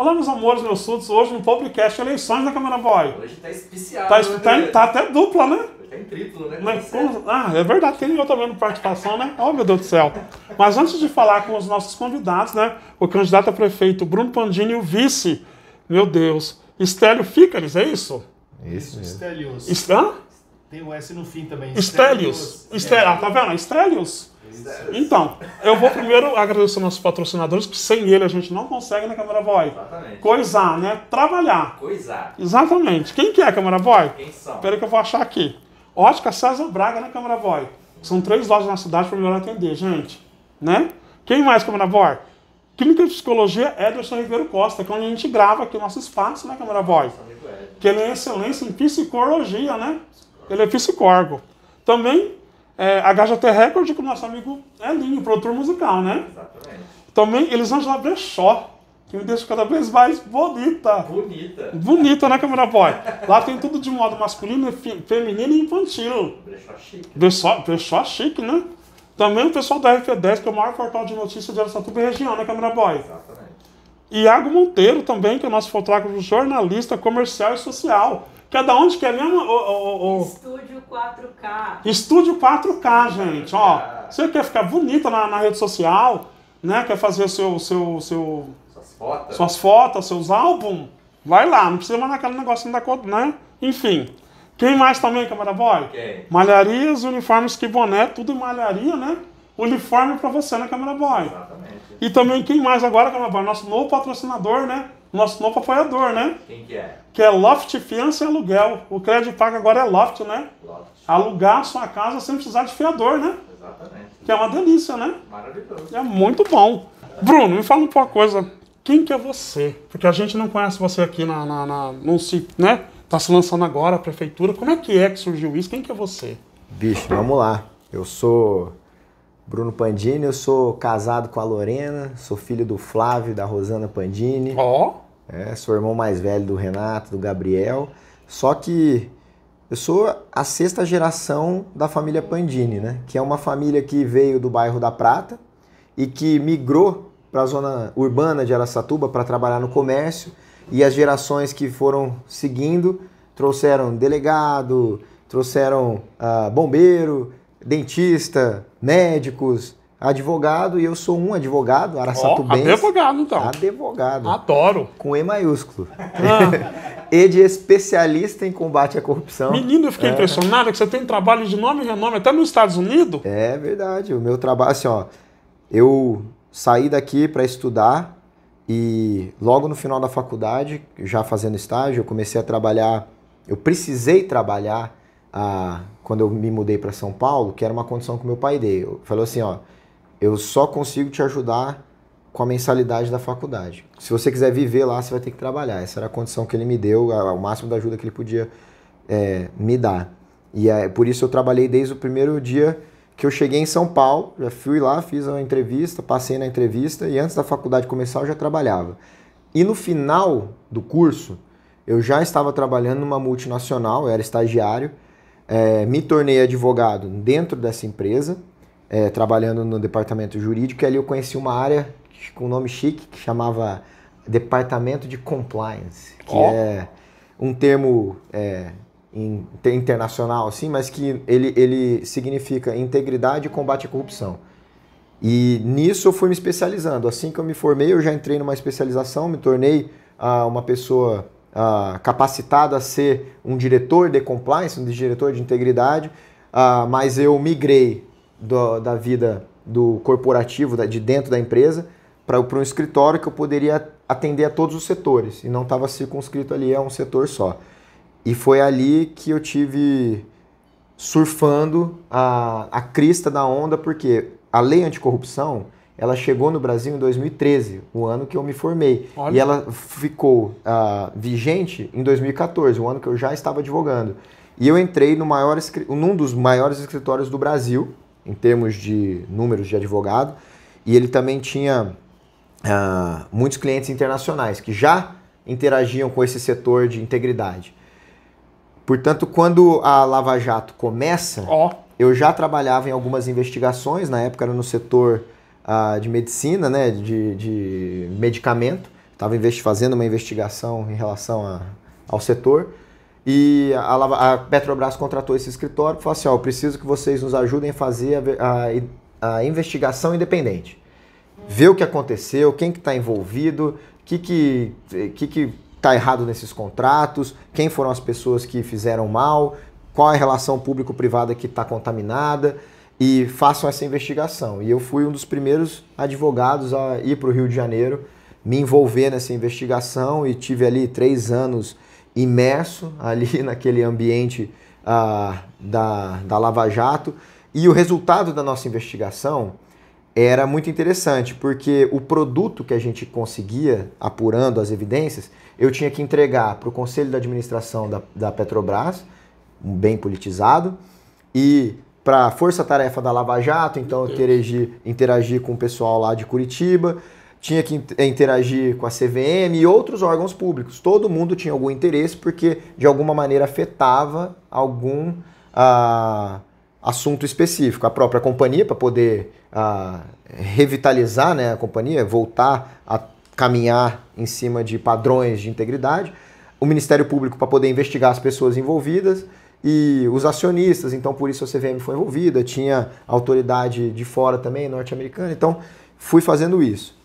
Olá, meus amores, meus súditos, hoje no podcast Eleições da Câmara Boy. Hoje tá especial, Tá até dupla, né? Hoje tá em triplo, né? É verdade, tem eu também no participação, né? Oh, meu Deus do céu. Mas antes de falar com os nossos convidados, né? O candidato a prefeito Bruno Pandini e o vice, meu Deus, Estélio Fícares, é isso? Isso mesmo. Estelios. Hã? Tem o S no fim também. Estelios. Tá vendo? Estelios. Então, eu vou primeiro agradecer aos nossos patrocinadores, que sem ele a gente não consegue na Câmara Boy. Exatamente. Coisar, né? Trabalhar. Coisar. Exatamente. Quem que é a Câmara Boy? Quem são? Espera que eu vou achar aqui. Ótica César Braga na Câmara Boy. São 3 lojas na cidade para melhor atender, gente. Né? Quem mais, Câmara Boy? Clínica de Psicologia Ederson Ribeiro Costa, que é onde a gente grava aqui o nosso espaço, né, Câmara Boy? Que ele é excelência em psicologia, né? Ele é psicólogo. Também HJT Record com o nosso amigo Elinho, produtor musical, né? Exatamente. Também Elisângela Brechó, que me deixa cada vez mais bonita. Bonita. Bonita, né, Câmara Boy? Lá tem tudo de modo masculino, feminino e infantil. Brechó chique. Brechó chique, né? Também o pessoal da RP10, que é o maior portal de notícias de Araçatuba e região, né, Câmara Boy? Exatamente. Iago Monteiro também, que é o nosso fotógrafo jornalista comercial e social. Que é da onde que é mesmo? Estúdio 4K. Estúdio 4K, gente. Ó, você quer ficar bonita na rede social, né? Quer fazer Suas fotos. suas fotos, seus álbuns? Vai lá, não precisa mais naquele negocinho da cor, né? Enfim. Quem mais também, Câmara Boy? Quem? Malharias, uniformes, que boné, tudo em malharia, né? Uniforme pra você, né, Câmara Boy? Exatamente. E também quem mais agora, Câmara Boy? Nosso novo patrocinador, né? Nosso novo apoiador, né? Quem que é? Que é Loft Fiança e Aluguel. O crédito pago agora é Loft, né? Lote. Alugar a sua casa sem precisar de fiador, né? Exatamente. Que é uma delícia, né? Maravilhoso. É muito bom. Bruno, me fala um pouco uma coisa. Quem que é você? Porque a gente não conhece você aqui não se, né? Tá se lançando agora a prefeitura. Como é que surgiu isso? Quem que é você? Bicho, vamos lá. Eu sou Bruno Pandini, eu sou casado com a Lorena, sou filho do Flávio e da Rosana Pandini. Ó. Sou irmão mais velho do Renato, do Gabriel. Só que eu sou a 6ª geração da família Pandini, né? Que é uma família que veio do bairro da Prata e que migrou para a zona urbana de Araçatuba para trabalhar no comércio. E as gerações que foram seguindo trouxeram delegado, trouxeram bombeiro, dentista, médicos, advogado, e eu sou um advogado, araçatubense. Advogado, então. Advogado. Adoro. Com E maiúsculo. E de especialista em combate à corrupção. Menino, eu fiquei impressionado que você tem trabalho de nome e renome até nos Estados Unidos. É verdade, o meu trabalho, assim, ó, eu saí daqui para estudar e logo no final da faculdade, já fazendo estágio, eu comecei a trabalhar, eu precisei trabalhar quando eu me mudei para São Paulo, que era uma condição que meu pai deu. Falou assim, ó, eu só consigo te ajudar com a mensalidade da faculdade. Se você quiser viver lá, você vai ter que trabalhar. Essa era a condição que ele me deu, o máximo da ajuda que ele podia me dar. E por isso eu trabalhei desde o primeiro dia que eu cheguei em São Paulo, já fui lá, fiz uma entrevista, passei na entrevista e antes da faculdade começar eu já trabalhava. E no final do curso, eu já estava trabalhando numa multinacional, eu era estagiário, me tornei advogado dentro dessa empresa, trabalhando no departamento jurídico, e ali eu conheci uma área com um nome chique que chamava Departamento de Compliance, que é um termo internacional, assim, mas que ele significa integridade e combate à corrupção. E nisso eu fui me especializando. Assim que eu me formei, eu já entrei numa especialização, me tornei uma pessoa capacitada a ser um diretor de compliance, um diretor de integridade, mas eu migrei da vida do corporativo, de dentro da empresa, para um escritório que eu poderia atender a todos os setores, e não estava circunscrito ali a um setor só. E foi ali que eu tive surfando a crista da onda, porque a lei anticorrupção, ela chegou no Brasil em 2013, o ano que eu me formei. Olha. E ela ficou vigente em 2014, o ano que eu já estava advogando. E eu entrei num dos maiores escritórios do Brasil, em termos de números de advogado, e ele também tinha muitos clientes internacionais que já interagiam com esse setor de integridade. Portanto, quando a Lava Jato começa, eu já trabalhava em algumas investigações, na época era no setor de medicina, né, de medicamento, estava fazendo uma investigação em relação ao setor, e a Petrobras contratou esse escritório e falou assim, ó, eu preciso que vocês nos ajudem a fazer a investigação independente. Ver o que aconteceu, quem que está envolvido, o que está errado nesses contratos, quem foram as pessoas que fizeram mal, qual é a relação público-privada que está contaminada, e façam essa investigação. E eu fui um dos primeiros advogados a ir para o Rio de Janeiro, me envolver nessa investigação, e tive ali 3 anos imerso ali naquele ambiente da Lava Jato. E o resultado da nossa investigação era muito interessante, porque o produto que a gente conseguia, apurando as evidências, eu tinha que entregar para o Conselho de Administração da Petrobras, bem politizado, e para a Força-Tarefa da Lava Jato, então eu interagir com o pessoal lá de Curitiba, tinha que interagir com a CVM e outros órgãos públicos. Todo mundo tinha algum interesse porque de alguma maneira afetava algum assunto específico. A própria companhia, para poder revitalizar, né, a companhia, voltar a caminhar em cima de padrões de integridade. O Ministério Público, para poder investigar as pessoas envolvidas, e os acionistas, então por isso a CVM foi envolvida, tinha autoridade de fora também, norte-americana, então fui fazendo isso.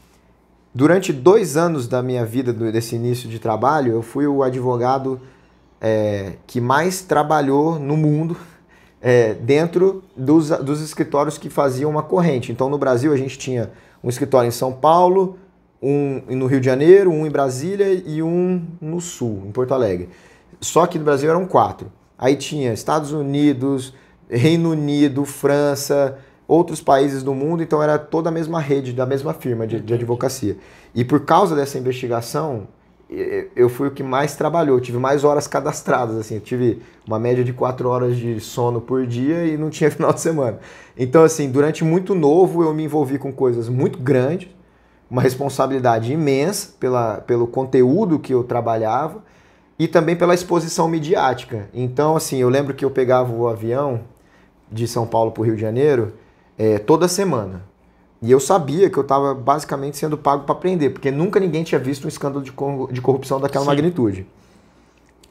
Durante 2 anos da minha vida, desse início de trabalho, eu fui o advogado que mais trabalhou no mundo dentro dos escritórios que faziam uma corrente. Então no Brasil a gente tinha um escritório em São Paulo, um no Rio de Janeiro, um em Brasília e um no Sul, em Porto Alegre. Só que no Brasil eram 4. Aí tinha Estados Unidos, Reino Unido, França, outros países do mundo, então era toda a mesma rede, da mesma firma de advocacia. E por causa dessa investigação, eu fui o que mais trabalhou, tive mais horas cadastradas, assim, eu tive uma média de 4 horas de sono por dia e não tinha final de semana. Então, assim, durante muito novo eu me envolvi com coisas muito grandes, uma responsabilidade imensa pelo conteúdo que eu trabalhava, e também pela exposição midiática. Então, assim, eu lembro que eu pegava o avião de São Paulo para o Rio de Janeiro toda semana. E eu sabia que eu estava basicamente sendo pago para aprender, porque nunca ninguém tinha visto um escândalo de corrupção daquela magnitude.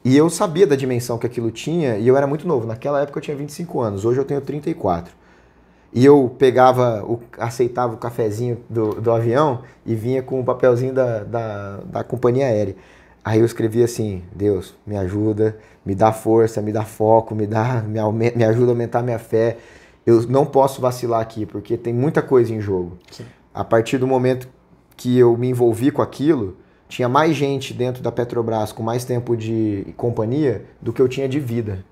E eu sabia da dimensão que aquilo tinha, e eu era muito novo. Naquela época eu tinha 25 anos, hoje eu tenho 34. E eu aceitava o cafezinho do avião e vinha com o papelzinho da companhia aérea. Aí eu escrevi assim, Deus, me ajuda, me dá força, me dá foco, me ajuda a aumentar minha fé. Eu não posso vacilar aqui, porque tem muita coisa em jogo. Sim. A partir do momento que eu me envolvi com aquilo, tinha mais gente dentro da Petrobras com mais tempo de companhia do que eu tinha de vida.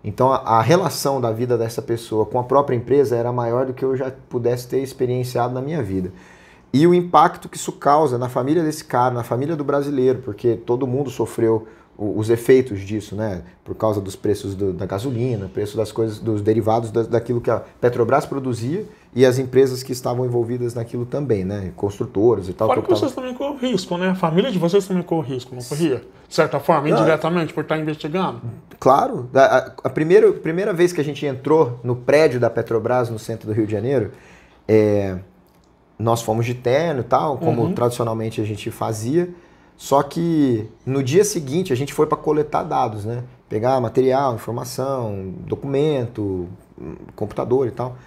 Então a relação da vida dessa pessoa com a própria empresa era maior do que eu já pudesse ter experienciado na minha vida. E o impacto que isso causa na família desse cara, na família do brasileiro, porque todo mundo sofreu os efeitos disso, né? Por causa dos preços da gasolina, preço das coisas, dos derivados daquilo que a Petrobras produzia e as empresas que estavam envolvidas naquilo também, né? Construtoras e tal. Fora que vocês também correm risco, né? A família de vocês também corre risco, não corria? De certa forma, indiretamente, por estar investigando? Claro. A primeira vez que a gente entrou no prédio da Petrobras, no centro do Rio de Janeiro, nós fomos de terno e tal, como tradicionalmente a gente fazia, só que no dia seguinte a gente foi para coletar dados, né? Pegar material, informação, documento, computador e tal.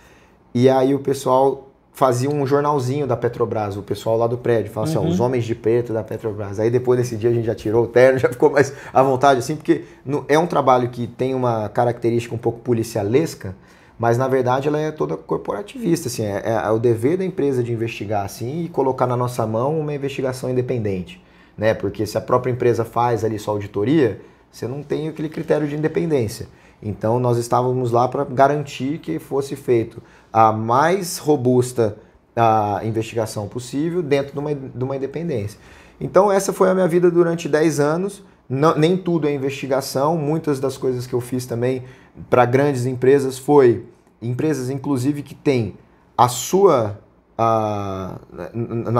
E aí o pessoal fazia um jornalzinho da Petrobras, o pessoal lá do prédio, falava assim, ó, os homens de preto da Petrobras. Aí depois desse dia a gente já tirou o terno, já ficou mais à vontade, assim, porque é um trabalho que tem uma característica um pouco policialesca, mas na verdade ela é toda corporativista, assim, é o dever da empresa de investigar assim e colocar na nossa mão uma investigação independente, né? Porque se a própria empresa faz ali sua auditoria, você não tem aquele critério de independência. Então nós estávamos lá para garantir que fosse feito a mais robusta investigação possível dentro de uma independência. Então essa foi a minha vida durante 10 anos. Nem tudo é investigação, muitas das coisas que eu fiz também para grandes empresas foi empresas inclusive que têm nas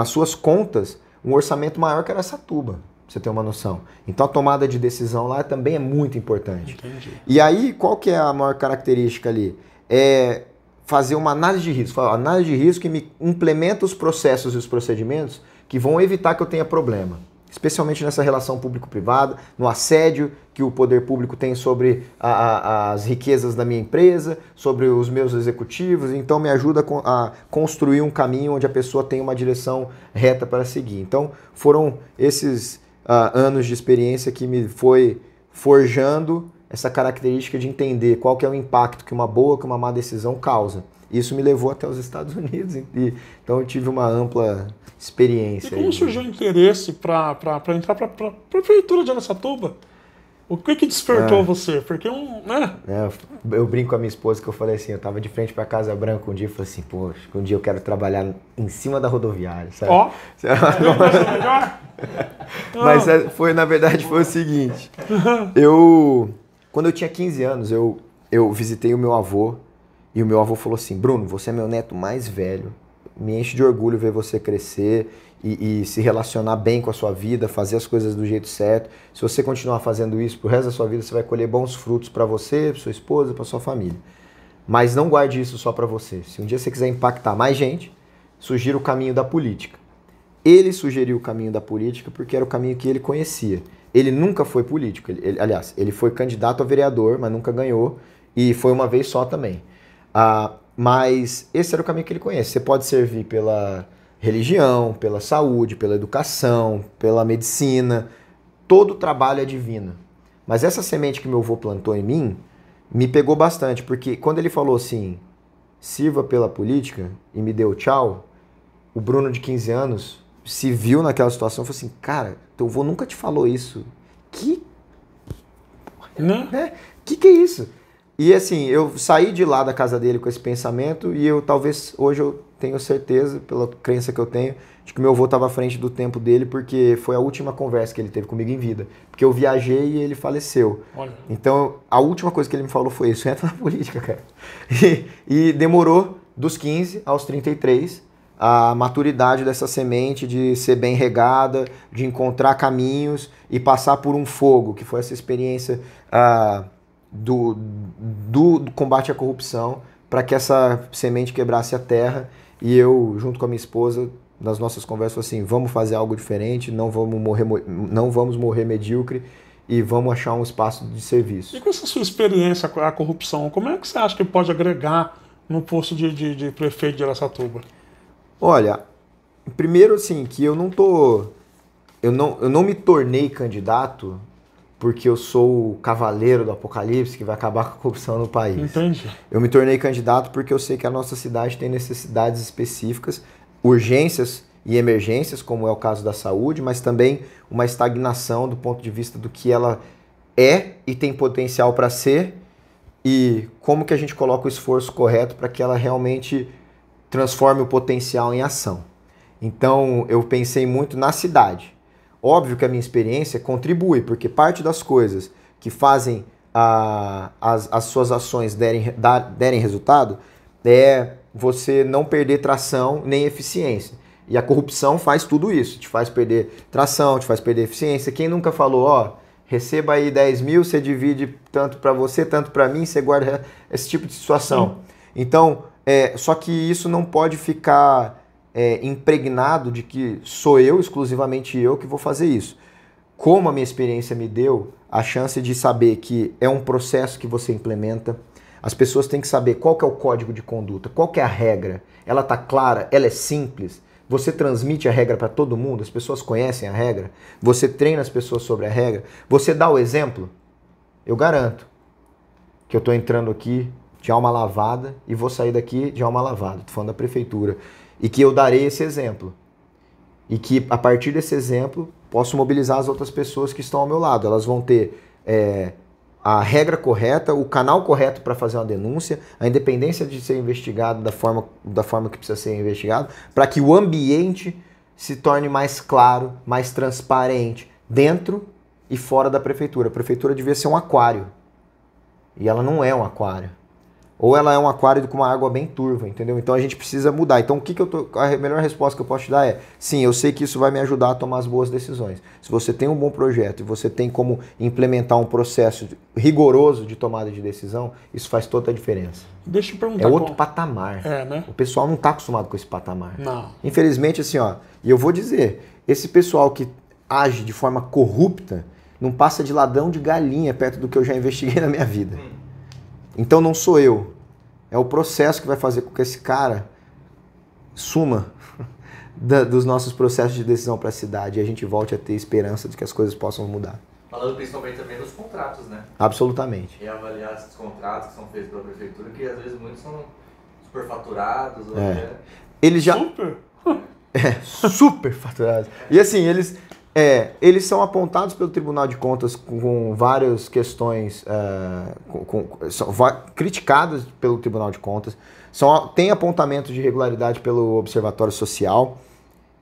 suas contas um orçamento maior que Araçatuba, pra você ter uma noção. Então a tomada de decisão lá também é muito importante. Entendi. E aí qual que é a maior característica ali? É fazer uma análise de risco. Análise de risco que me implementa os processos e os procedimentos que vão evitar que eu tenha problema. especialmente nessa relação público-privada, no assédio que o poder público tem sobre as riquezas da minha empresa, sobre os meus executivos. Então me ajuda a construir um caminho onde a pessoa tem uma direção reta para seguir. Então foram esses anos de experiência que me foi forjando essa característica de entender qual que é o impacto que uma boa, que uma má decisão causa. Isso me levou até os Estados Unidos, então eu tive uma ampla experiência. E como surgiu o interesse para entrar para a prefeitura de Araçatuba? O que despertou você? Porque eu brinco com a minha esposa que eu falei assim, eu tava de frente para Casa Branca um dia e falei assim, poxa, um dia eu quero trabalhar em cima da rodoviária, sabe? Ó, melhor? Mas na verdade foi o seguinte, quando eu tinha 15 anos, eu visitei o meu avô e o meu avô falou assim, Bruno, você é meu neto mais velho, me enche de orgulho ver você crescer e se relacionar bem com a sua vida, fazer as coisas do jeito certo. Se você continuar fazendo isso pro resto da sua vida, você vai colher bons frutos para você, para sua esposa, para sua família. Mas não guarde isso só para você. Se um dia você quiser impactar mais gente, sugira o caminho da política. Ele sugeriu o caminho da política porque era o caminho que ele conhecia. Ele nunca foi político. Aliás, ele foi candidato a vereador, mas nunca ganhou. E foi uma vez só também. Mas esse era o caminho que ele conhece. Você pode servir pela religião, pela saúde, pela educação, pela medicina. Todo trabalho é divino. Mas essa semente que meu avô plantou em mim me pegou bastante. Porque quando ele falou assim, sirva pela política e me deu tchau, o Bruno de 15 anos se viu naquela situação e falou assim, cara, teu avô nunca te falou isso. Que é isso? E assim, eu saí de lá da casa dele com esse pensamento e hoje eu tenho certeza, pela crença que eu tenho, de que meu avô estava à frente do tempo dele, porque foi a última conversa que ele teve comigo em vida. Porque eu viajei e ele faleceu. Olha. Então, a última coisa que ele me falou foi isso, entra na política, cara. E demorou dos 15 aos 33 a maturidade dessa semente de ser bem regada, de encontrar caminhos e passar por um fogo, que foi essa experiência do combate à corrupção, para que essa semente quebrasse a terra. E eu, junto com a minha esposa, nas nossas conversas, assim, vamos fazer algo diferente, não vamos morrer medíocre e vamos achar um espaço de serviço. E com essa sua experiência com a corrupção, como é que você acha que pode agregar no posto de prefeito de Araçatuba? Olha, primeiro assim, que eu não me tornei candidato porque eu sou o cavaleiro do apocalipse que vai acabar com a corrupção no país. Entendi. Eu me tornei candidato porque eu sei que a nossa cidade tem necessidades específicas, urgências e emergências, como é o caso da saúde, mas também uma estagnação do ponto de vista do que ela é e tem potencial para ser e como que a gente coloca o esforço correto para que ela realmente transforme o potencial em ação. Então, eu pensei muito na cidade. Óbvio que a minha experiência contribui, porque parte das coisas que fazem as suas ações derem resultado é você não perder tração nem eficiência. E a corrupção faz tudo isso, te faz perder tração, te faz perder eficiência. Quem nunca falou, receba aí 10 mil, você divide tanto para você, tanto para mim, você guarda esse tipo de situação. Sim. Então, só que isso não pode ficar impregnado de que sou eu, exclusivamente eu, que vou fazer isso. Como a minha experiência me deu a chance de saber que é um processo que você implementa, as pessoas têm que saber qual que é o código de conduta, qual que é a regra, ela está clara, ela é simples, você transmite a regra para todo mundo, as pessoas conhecem a regra, você treina as pessoas sobre a regra, você dá o exemplo, eu garanto que eu estou entrando aqui de alma lavada e vou sair daqui de alma lavada, estou falando da prefeitura. E que eu darei esse exemplo. E que, a partir desse exemplo, posso mobilizar as outras pessoas que estão ao meu lado. Elas vão ter a regra correta, o canal correto para fazer uma denúncia, a independência de ser investigado da forma que precisa ser investigado, para que o ambiente se torne mais claro, mais transparente, dentro e fora da prefeitura. A prefeitura devia ser um aquário. E ela não é um aquário. Ou ela é um aquário com uma água bem turva, entendeu? Então a gente precisa mudar. Então a melhor resposta que eu posso te dar é, sim, eu sei que isso vai me ajudar a tomar as boas decisões. Se você tem um bom projeto e você tem como implementar um processo rigoroso de tomada de decisão, isso faz toda a diferença. Deixa eu perguntar. É outro patamar. Né? O pessoal não está acostumado com esse patamar. Não. Infelizmente, assim, e eu vou dizer, esse pessoal que age de forma corrupta, não passa de ladrão de galinha perto do que eu já investiguei na minha vida. Então não sou eu. É o processo que vai fazer com que esse cara suma dos nossos processos de decisão para a cidade e a gente volte a ter esperança de que as coisas possam mudar. Falando principalmente também dos contratos, né? Absolutamente. E avaliar esses contratos que são feitos pela prefeitura, que às vezes muitos são superfaturados. Ou Eles já... Super. Super faturados. E assim, eles são apontados pelo Tribunal de Contas com várias questões são criticadas pelo Tribunal de Contas, tem apontamento de irregularidade pelo Observatório Social,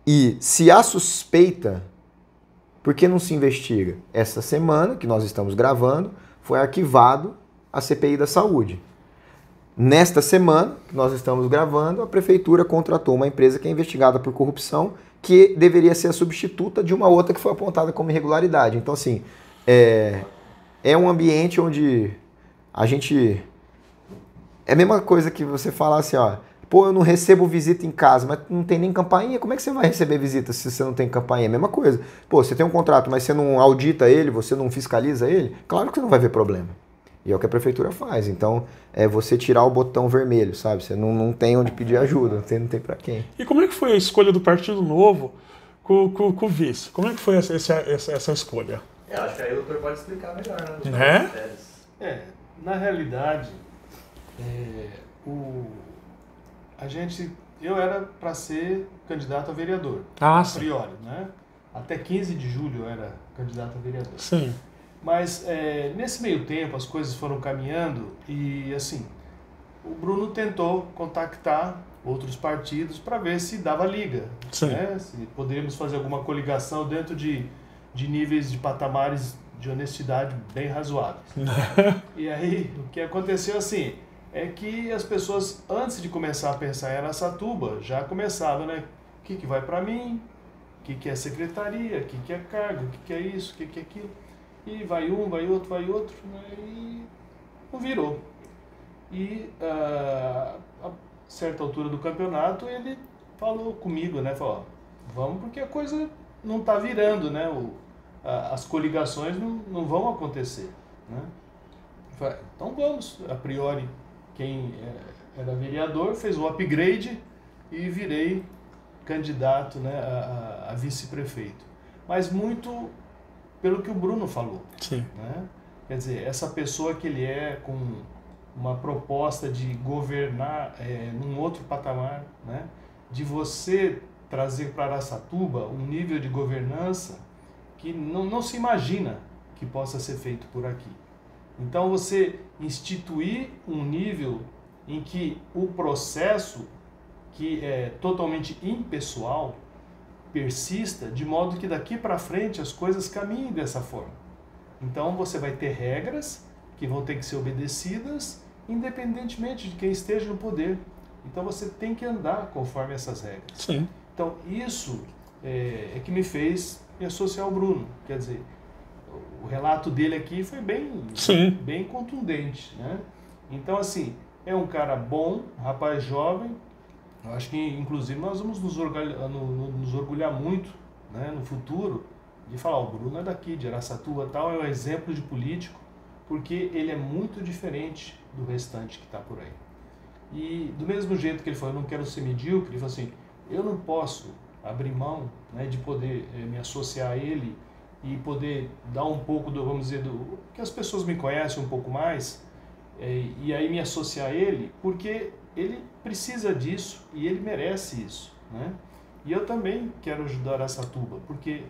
e se há suspeita, por que não se investiga? Essa semana, que nós estamos gravando, foi arquivado a CPI da Saúde. Nesta semana, que nós estamos gravando, a Prefeitura contratou uma empresa que é investigada por corrupção, que deveria ser a substituta de uma outra que foi apontada como irregularidade. Então, assim, é um ambiente onde a gente... É a mesma coisa que você falar assim, ó, pô, eu não recebo visita em casa, mas não tem nem campainha, como é que você vai receber visita se você não tem campainha? É a mesma coisa. Pô, você tem um contrato, mas você não audita ele, você não fiscaliza ele, claro que você não vai ver problema. E é o que a prefeitura faz. Então, é você tirar o botão vermelho, sabe? Você não tem onde pedir ajuda, não tem pra quem. E como é que foi a escolha do Partido Novo com o vice? Como é que foi essa escolha? Eu acho que aí o doutor pode explicar melhor, né? Na realidade, eu era para ser candidato a vereador, a priori, né? Até 15 de julho eu era candidato a vereador. Sim. Mas nesse meio tempo as coisas foram caminhando e assim, o Bruno tentou contactar outros partidos para ver se dava liga, né? Se poderíamos fazer alguma coligação dentro de níveis de patamares de honestidade bem razoáveis. E aí o que aconteceu assim é que as pessoas, antes de começar a pensar em Araçatuba, já começavam, né? O que vai para mim? O que é secretaria? O que é cargo? O que é isso? O que é aquilo? E vai um, vai outro, né? E não virou. E a certa altura do campeonato ele falou comigo, né? Falou, vamos porque a coisa não está virando, né? As coligações não vão acontecer, né? Falei, então vamos, a priori, quem era vereador fez um upgrade e virei candidato, né, a vice-prefeito. Mas muito pelo que o Bruno falou. Sim. Né? Quer dizer, essa pessoa que ele é com uma proposta de governar num outro patamar, né? De você trazer para Araçatuba um nível de governança que não se imagina que possa ser feito por aqui. Então você instituir um nível em que o processo, que é totalmente impessoal, persista, de modo que daqui para frente as coisas caminhem dessa forma. Então você vai ter regras que vão ter que ser obedecidas, independentemente de quem esteja no poder. Então você tem que andar conforme essas regras. Sim. Então isso é que me fez me associar ao Bruno. Quer dizer, o relato dele aqui foi bem contundente, né? Então assim, é um cara bom, rapaz jovem. Eu acho que inclusive nós vamos nos orgulhar muito, né, no futuro de falar, o Bruno é daqui, de Araçatuba, tal, é um exemplo de político, porque ele é muito diferente do restante que está por aí. E do mesmo jeito que ele falou, eu não quero ser medíocre, ele falou assim, eu não posso abrir mão, né, de poder me associar a ele e poder dar um pouco vamos dizer, que as pessoas me conhecem um pouco mais, e aí me associar a ele, porque ele precisa disso e ele merece isso, né? E eu também quero ajudar Araçatuba, porque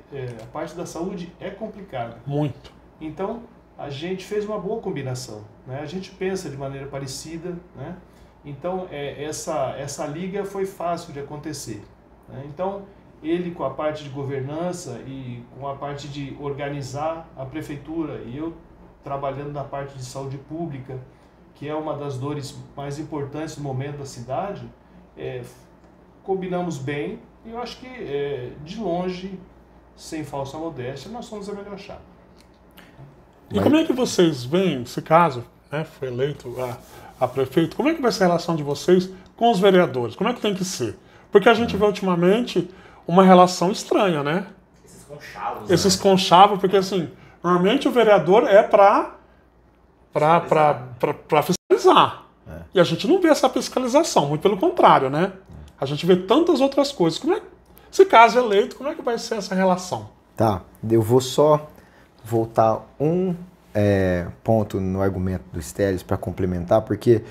a parte da saúde é complicada. Muito. Então, a gente fez uma boa combinação, né? A gente pensa de maneira parecida, né? Então, essa liga foi fácil de acontecer, né? Então, ele com a parte de governança e com a parte de organizar a prefeitura e eu trabalhando na parte de saúde pública, que é uma das dores mais importantes no momento da cidade, combinamos bem e eu acho que, de longe, sem falsa modéstia, nós somos a melhor chapa. E como é que vocês veem, se caso, né, foi eleito a prefeito, como é que vai ser a relação de vocês com os vereadores? Como é que tem que ser? Porque a gente vê ultimamente uma relação estranha, né? conchavos. Esses conchavos, porque assim, normalmente o vereador é para fiscalizar. E a gente não vê essa fiscalização, muito pelo contrário, né? A gente vê tantas outras coisas. Se caso eleito, como é que vai ser essa relação? Tá, eu vou só voltar um ponto no argumento do Stélio para complementar, porque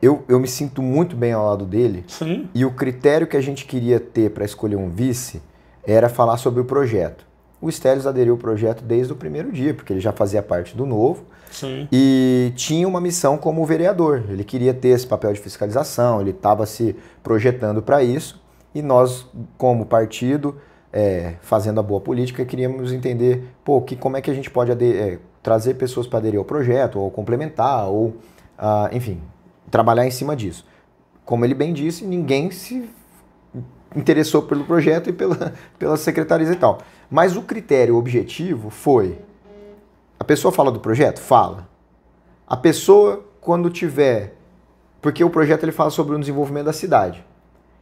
eu me sinto muito bem ao lado dele. Sim. E o critério que a gente queria ter para escolher um vice era falar sobre o projeto. O Stélio aderiu ao projeto desde o primeiro dia, porque ele já fazia parte do Novo. Sim. E tinha uma missão como vereador. Ele queria ter esse papel de fiscalização, ele estava se projetando para isso. E nós, como partido, fazendo a boa política, queríamos entender como é que a gente pode trazer pessoas para aderir ao projeto, ou complementar, ou, enfim, trabalhar em cima disso. Como ele bem disse, ninguém se interessou pelo projeto e pelas secretarias e tal. Mas o critério objetivo foi: a pessoa fala do projeto? Fala. A pessoa, quando tiver... Porque o projeto ele fala sobre o desenvolvimento da cidade.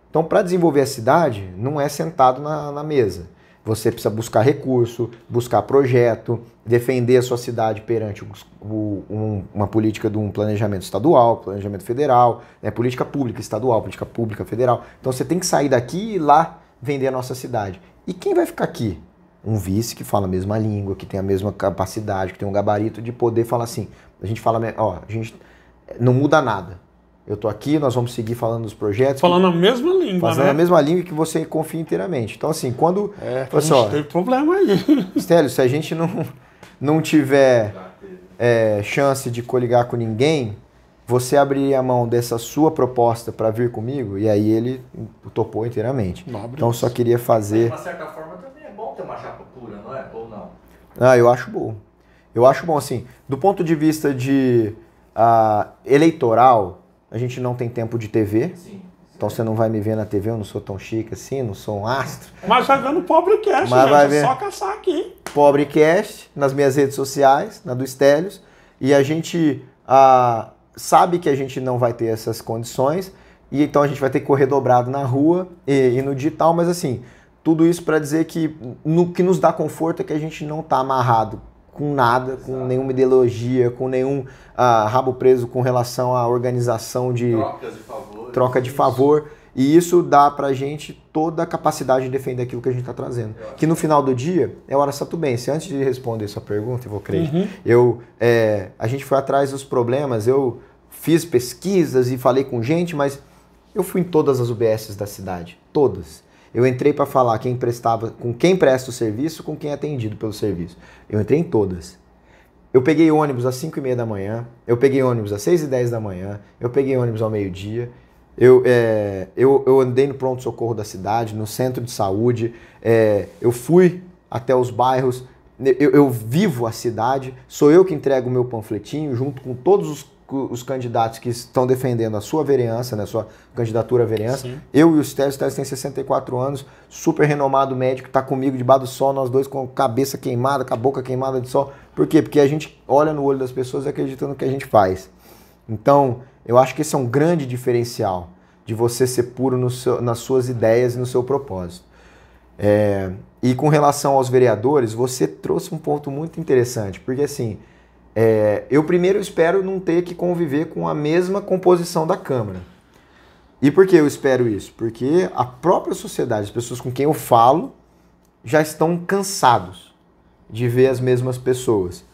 Então, para desenvolver a cidade, não é sentado na mesa. Você precisa buscar recurso, buscar projeto, defender a sua cidade perante uma política de um planejamento estadual, planejamento federal, política pública estadual, política pública federal. Então, você tem que sair daqui e ir lá vender a nossa cidade. E quem vai ficar aqui? Um vice que fala a mesma língua, que tem a mesma capacidade, que tem um gabarito de poder falar assim. A gente fala, a gente não muda nada. Eu tô aqui, nós vamos seguir falando dos projetos. Falando a mesma língua, Fazendo a mesma língua que você confia inteiramente. Então, assim, quando... a gente teve problema aí. Stélio, se a gente não tiver chance de coligar com ninguém, você abriria a mão dessa sua proposta para vir comigo? E aí ele topou inteiramente. Então, eu só queria fazer... Mas, de uma certa forma, também é bom ter uma chapa pura, não é? Ou não? Eu acho bom. Eu acho bom, assim, do ponto de vista de eleitoral... A gente não tem tempo de TV, então você não vai me ver na TV, eu não sou tão chique assim, não sou um astro. Mas vai ver no Pobrecast, Mas vai ver. É só caçar aqui. Pobrecast, nas minhas redes sociais, na do Stélios, e a gente sabe que a gente não vai ter essas condições, e então a gente vai ter que correr dobrado na rua e no digital, mas assim, tudo isso para dizer que o que nos dá conforto é que a gente não está amarrado com nada, com nenhuma ideologia, com nenhum rabo preso com relação à organização de troca de favor. E isso dá pra gente toda a capacidade de defender aquilo que a gente está trazendo. Que no final do dia é hora satubense. Antes de responder sua pergunta, eu vou crer, a gente foi atrás dos problemas, eu fiz pesquisas e falei com gente, mas eu fui em todas as UBSs da cidade, todas. Eu entrei para falar com quem presta o serviço, com quem é atendido pelo serviço. Eu entrei em todas. Eu peguei ônibus às 5h30 da manhã, eu peguei ônibus às 6h10 da manhã, eu peguei ônibus ao meio-dia, eu andei no pronto-socorro da cidade, no centro de saúde, eu fui até os bairros, eu vivo a cidade, sou eu que entrego o meu panfletinho junto com todos os candidatos que estão defendendo a sua vereança, né, a sua candidatura à vereança. Sim. Eu e o Stélio tem 64 anos, super renomado médico, está comigo debaixo do sol, nós dois com a cabeça queimada, com a boca queimada de sol. Por quê? Porque a gente olha no olho das pessoas e acredita no que a gente faz. Então, eu acho que esse é um grande diferencial de você ser puro nas suas ideias e no seu propósito. E com relação aos vereadores, você trouxe um ponto muito interessante, porque assim, eu primeiro espero não ter que conviver com a mesma composição da Câmara. E por que eu espero isso? Porque a própria sociedade, as pessoas com quem eu falo, já estão cansados de ver as mesmas pessoas.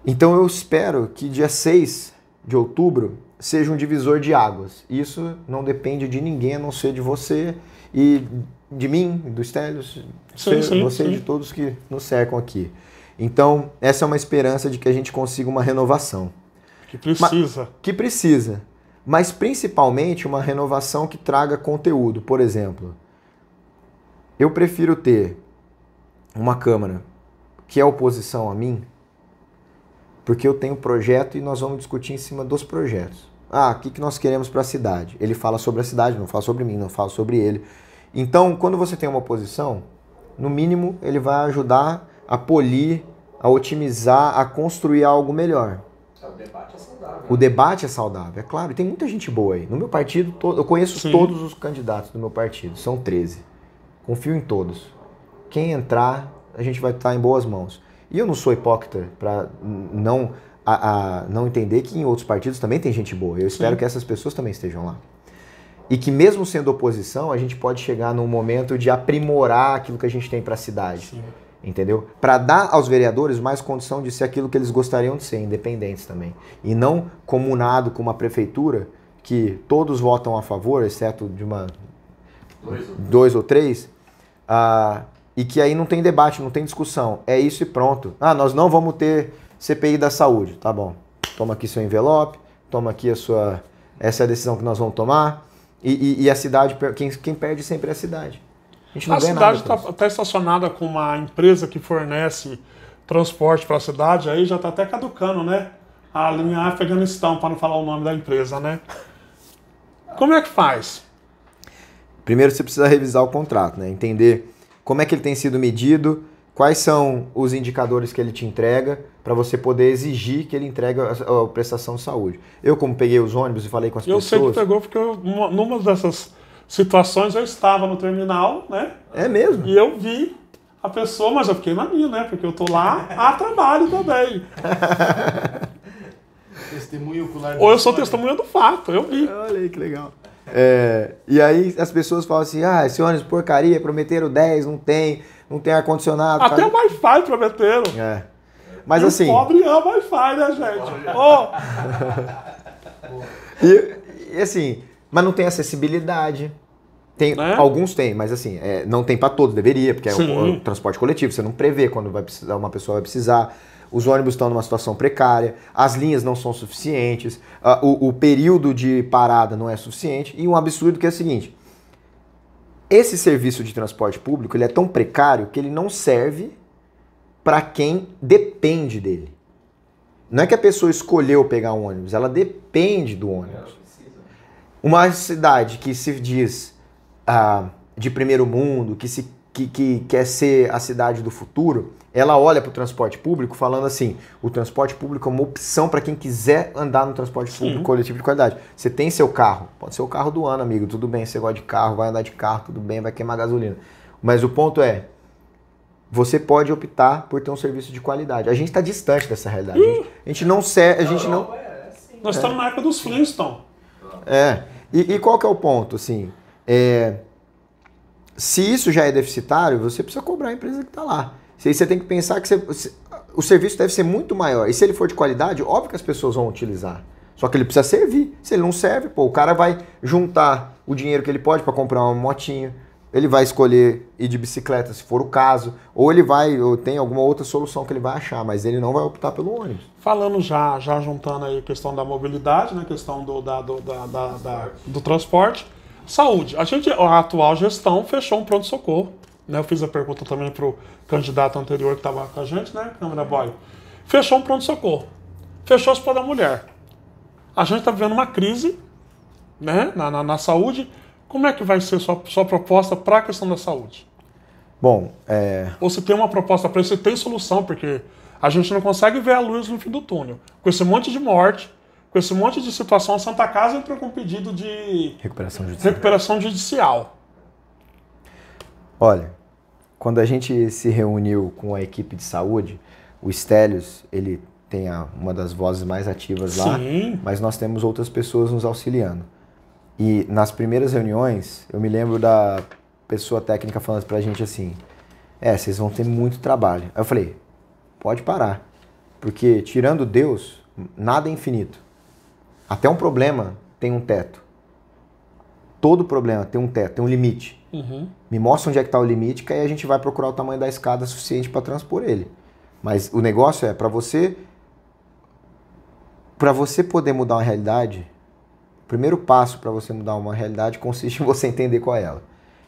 Então eu espero que dia 6 de outubro seja um divisor de águas. Isso não depende de ninguém, a não ser de você e de mim, do Stélio, você e de todos que nos cercam aqui. Então, essa é uma esperança de que a gente consiga uma renovação. Que precisa. Que precisa. Mas, principalmente, uma renovação que traga conteúdo. Por exemplo, eu prefiro ter uma Câmara que é oposição a mim, porque eu tenho projeto e nós vamos discutir em cima dos projetos. O que nós queremos para a cidade? Ele fala sobre a cidade, não fala sobre mim, não fala sobre ele. Então, quando você tem uma oposição, no mínimo, ele vai ajudar a polir, a otimizar, a construir algo melhor. O debate é saudável. O debate é saudável, é claro. E tem muita gente boa aí. No meu partido, eu conheço todos os candidatos do meu partido. São 13. Confio em todos. quem entrar, a gente vai estar em boas mãos. E eu não sou hipócrita para não entender que em outros partidos também tem gente boa. Eu espero que essas pessoas também estejam lá. E que mesmo sendo oposição, a gente pode chegar num momento de aprimorar aquilo que a gente tem para a cidade. Sim. Entendeu? Para dar aos vereadores mais condição de ser aquilo que eles gostariam de ser, independentes também. E não comunado com uma prefeitura que todos votam a favor, exceto de dois ou três, e que aí não tem debate, não tem discussão. É isso e pronto. Nós não vamos ter CPI da saúde. Tá bom. Toma aqui seu envelope, toma aqui essa é a decisão que nós vamos tomar. E a cidade, quem perde sempre é a cidade. A cidade está estacionada com uma empresa que fornece transporte para a cidade, aí já está até caducando, né? A linha Afeganistão, para não falar o nome da empresa, né? Como é que faz? Primeiro você precisa revisar o contrato, né? Entender como é que ele tem sido medido, quais são os indicadores que ele te entrega, para você poder exigir que ele entregue a prestação de saúde. Eu, como peguei os ônibus e falei com as pessoas... Eu sei que pegou porque numa dessas situações eu estava no terminal, né? É mesmo? E eu vi a pessoa, mas eu fiquei na minha, né? Porque eu tô lá a trabalho também. Testemunho ocular. Ou eu sou testemunha do fato, eu vi. Olha aí que legal. E aí as pessoas falam assim, esse ônibus porcaria, prometeram 10, não tem ar-condicionado. Até o Wi-Fi prometeram. Mas e assim... o pobre ama Wi-Fi, né, gente? E assim, mas não tem acessibilidade. Tem, né? Alguns tem, mas assim, não tem para todos, deveria, porque é o transporte coletivo, você não prevê quando uma pessoa vai precisar. Os ônibus estão numa situação precária, as linhas não são suficientes, o período de parada não é suficiente, e um absurdo que é o seguinte, esse serviço de transporte público ele é tão precário que ele não serve para quem depende dele. Não é que a pessoa escolheu pegar um ônibus, ela depende do ônibus. Uma cidade que se diz de primeiro mundo, que quer ser a cidade do futuro, ela olha para o transporte público falando assim, o transporte público é uma opção para quem quiser andar no transporte público coletivo de qualidade. Você tem seu carro, pode ser o carro do ano, amigo, tudo bem, você gosta de carro, vai andar de carro, tudo bem, vai queimar gasolina. Mas o ponto é, você pode optar por ter um serviço de qualidade. A gente está distante dessa realidade. A gente não... Nós estamos na época dos Flintstones. E qual que é o ponto? Assim, se isso já é deficitário, você precisa cobrar a empresa que está lá. Você tem que pensar que o serviço deve ser muito maior. E se ele for de qualidade, óbvio que as pessoas vão utilizar. Só que ele precisa servir. Se ele não serve, o cara vai juntar o dinheiro que ele pode para comprar uma motinha. Ele vai escolher ir de bicicleta, se for o caso. Ou tem alguma outra solução que ele vai achar, mas ele não vai optar pelo ônibus. Falando já juntando aí a questão da mobilidade, né, questão do transporte. Saúde. A atual gestão fechou um pronto-socorro. Né? Eu fiz a pergunta também para o candidato anterior que estava com a gente, né, Câmara Boy. Fechou um pronto-socorro. Fechou o Hospital da Mulher. A gente está vivendo uma crise, né, na saúde. Como é que vai ser sua proposta para a questão da saúde? Bom, Ou se tem uma proposta para isso, se tem solução, porque a gente não consegue ver a luz no fim do túnel. Com esse monte de morte, com esse monte de situação, a Santa Casa entrou com um pedido de recuperação judicial. Olha, quando a gente se reuniu com a equipe de saúde, o Stelios, ele tem uma das vozes mais ativas lá, mas nós temos outras pessoas nos auxiliando. E nas primeiras reuniões, eu me lembro da pessoa técnica falando pra gente assim, vocês vão ter muito trabalho. Aí eu falei, pode parar, porque tirando Deus, nada é infinito. Até um problema tem um teto. Todo problema tem um teto, tem um limite. Me mostra onde é que está o limite, que aí a gente vai procurar o tamanho da escada suficiente para transpor ele. Mas o negócio é, para você poder mudar uma realidade, o primeiro passo para você mudar uma realidade consiste em você entender qual é ela.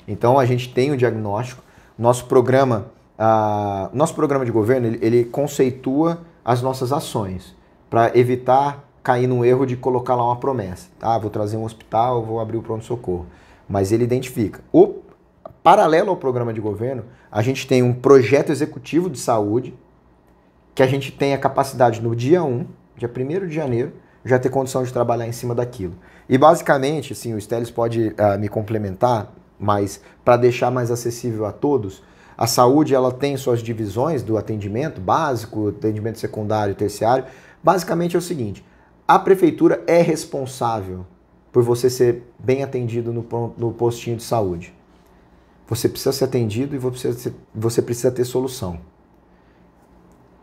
Então a gente tem o diagnóstico, nosso programa de governo, ele conceitua as nossas ações para evitar cair no erro de colocar lá uma promessa. Vou trazer um hospital, vou abrir o pronto-socorro. Mas ele identifica. Paralelo ao programa de governo, a gente tem um projeto executivo de saúde que a gente tem a capacidade no dia 1º de janeiro, já ter condição de trabalhar em cima daquilo. E basicamente, assim, o Stelios pode me complementar, mas para deixar mais acessível a todos, a saúde ela tem suas divisões do atendimento básico, atendimento secundário e terciário. Basicamente é o seguinte, a prefeitura é responsável por você ser bem atendido no postinho de saúde. Você precisa ser atendido e você precisa ter solução.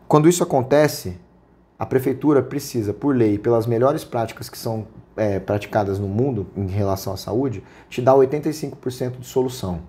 Quando isso acontece, a prefeitura precisa, por lei, pelas melhores práticas que são praticadas no mundo em relação à saúde, te dar 85% de solução.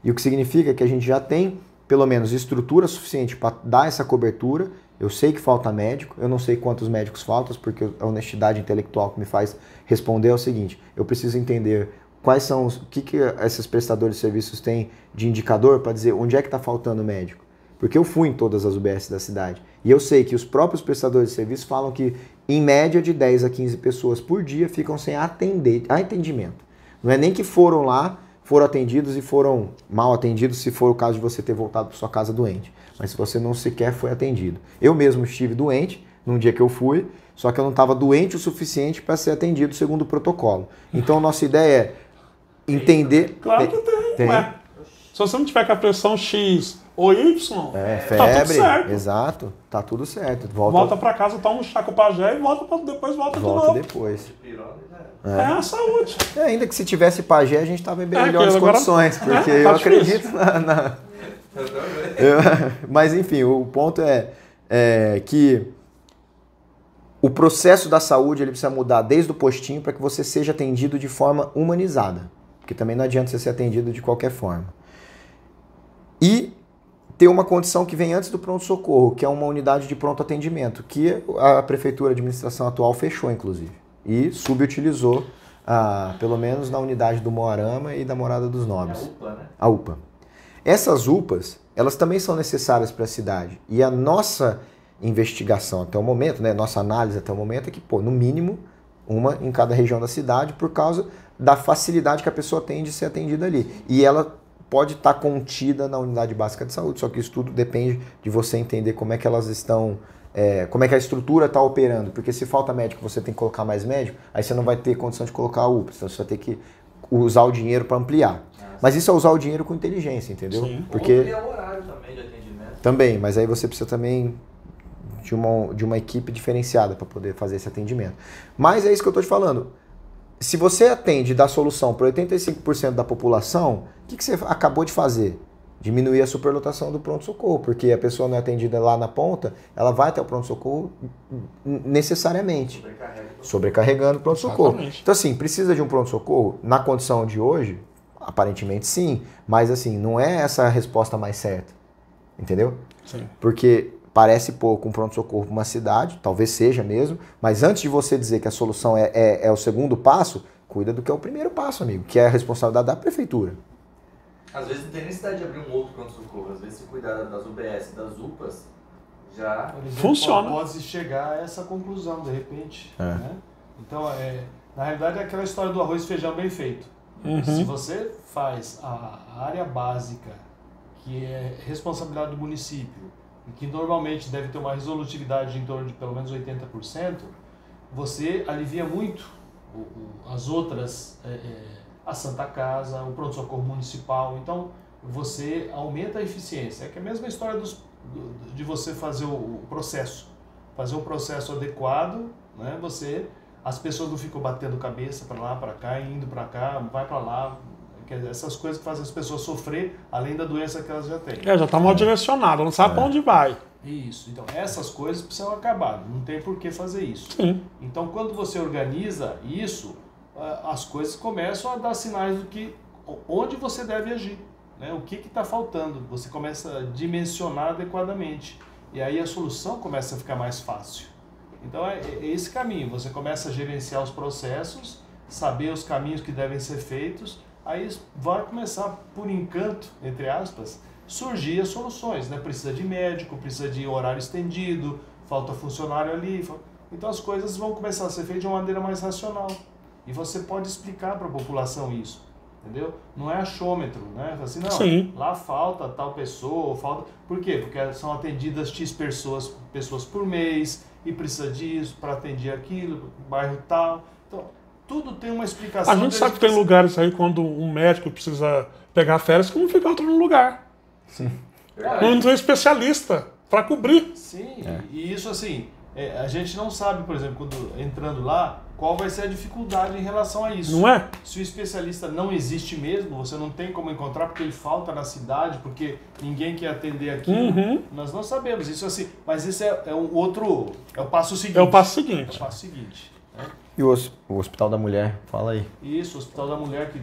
E o que significa que a gente já tem, pelo menos, estrutura suficiente para dar essa cobertura. Eu sei que falta médico, eu não sei quantos médicos faltam, porque a honestidade intelectual que me faz responder é o seguinte, eu preciso entender quais são o que esses prestadores de serviços têm de indicador para dizer onde é que está faltando médico. Porque eu fui em todas as UBS da cidade e eu sei que os próprios prestadores de serviço falam que em média de 10 a 15 pessoas por dia ficam sem atendimento. Não é nem que foram lá, foram atendidos e foram mal atendidos se for o caso de você ter voltado para sua casa doente. Mas se você não sequer foi atendido. Eu mesmo estive doente num dia que eu fui, só que eu não estava doente o suficiente para ser atendido segundo o protocolo. Então a nossa ideia é entender... Claro que tem. Ué, se você não tiver com a pressão X ou Y, febre, tá tudo certo. Exato, tá tudo certo. Volta para casa, toma um chá com o pajé e depois volta de novo. Depois. É a saúde. Ainda que se tivesse pajé, a gente estava em melhores condições, porque eu acredito na... Mas enfim, o ponto é que o processo da saúde ele precisa mudar desde o postinho para que você seja atendido de forma humanizada. Porque também não adianta você ser atendido de qualquer forma. E ter uma condição que vem antes do pronto-socorro, que é uma unidade de pronto atendimento, que a prefeitura, a administração atual fechou, inclusive. E subutilizou, pelo menos na unidade do Moarama e da Morada dos Nobres. É a UPA, né? A UPA. Essas UPAs, elas também são necessárias para a cidade. E a nossa investigação até o momento, né, nossa análise até o momento é que, no mínimo, uma em cada região da cidade por causa da facilidade que a pessoa tem de ser atendida ali. E ela pode estar contida na unidade básica de saúde, só que isso tudo depende de você entender como é que elas estão, como é que a estrutura está operando. Porque se falta médico, você tem que colocar mais médico, aí você não vai ter condição de colocar a UPA, então você vai ter que usar o dinheiro para ampliar. Mas isso é usar o dinheiro com inteligência, entendeu? Sim. Porque Ou ampliar o horário também de atendimento. também, mas aí você precisa também de uma equipe diferenciada para poder fazer esse atendimento. Mas é isso que eu estou te falando. Se você atende e dá solução para 85% da população, o que você acabou de fazer? Diminuir a superlotação do pronto-socorro, porque a pessoa não é atendida lá na ponta, ela vai até o pronto-socorro necessariamente. Sobrecarregando o pronto-socorro. Exatamente. Então, assim, precisa de um pronto-socorro? Na condição de hoje, aparentemente sim, mas assim, não é essa a resposta mais certa. Entendeu? Sim. Porque parece pouco um pronto-socorro para uma cidade, talvez seja mesmo, mas antes de você dizer que a solução é o segundo passo, cuida do que é o primeiro passo, amigo, que é a responsabilidade da prefeitura. Às vezes não tem necessidade de abrir um outro pronto-socorro, às vezes se cuidar das UBS, das UPAs, já... Por exemplo, Funciona. Pode chegar a essa conclusão, de repente. É. Né? Então, na realidade, é aquela história do arroz e feijão bem feito. Uhum. Se você faz a área básica, que é responsabilidade do município, e que normalmente deve ter uma resolutividade em torno de pelo menos 80%, você alivia muito as outras, a Santa Casa, o pronto-socorro municipal. Então, você aumenta a eficiência. É que é a mesma história de você fazer o processo. Fazer um processo adequado, né? As pessoas não ficam batendo cabeça para lá, para cá, indo para cá, vai para lá. Essas coisas que fazem as pessoas sofrer, além da doença que elas já têm. Já está mal direcionado, não sabe para onde vai. Isso. Então, essas coisas precisam acabar. Não tem por que fazer isso. Sim. Então, quando você organiza isso, as coisas começam a dar sinais onde você deve agir. Né? O que está faltando. Você começa a dimensionar adequadamente. E aí a solução começa a ficar mais fácil. Então, é esse caminho. Você começa a gerenciar os processos, saber os caminhos que devem ser feitos. Aí vai começar, por encanto, entre aspas, surgir as soluções, né? Precisa de médico, precisa de horário estendido, falta funcionário ali. Então as coisas vão começar a ser feitas de uma maneira mais racional. E você pode explicar para a população isso, entendeu? Não é achômetro, né? Assim, não, Sim. Lá falta tal pessoa, falta... Por quê? Porque são atendidas X pessoas por mês e precisa disso para atender aquilo, bairro tal. Então, tudo tem uma explicação. A gente sabe que tem lugares aí quando um médico precisa pegar férias que não fica outro no lugar. Verdade. Não tem especialista para cobrir. Sim, e isso assim, a gente não sabe, por exemplo, quando entrando lá, qual vai ser a dificuldade em relação a isso. Não é? Se o especialista não existe mesmo, você não tem como encontrar porque ele falta na cidade, porque ninguém quer atender aquilo, nós não sabemos. Isso assim, mas esse é o outro, é o passo seguinte. É o passo seguinte. É o passo seguinte. Né? E o Hospital da Mulher, fala aí. Isso, o Hospital da Mulher que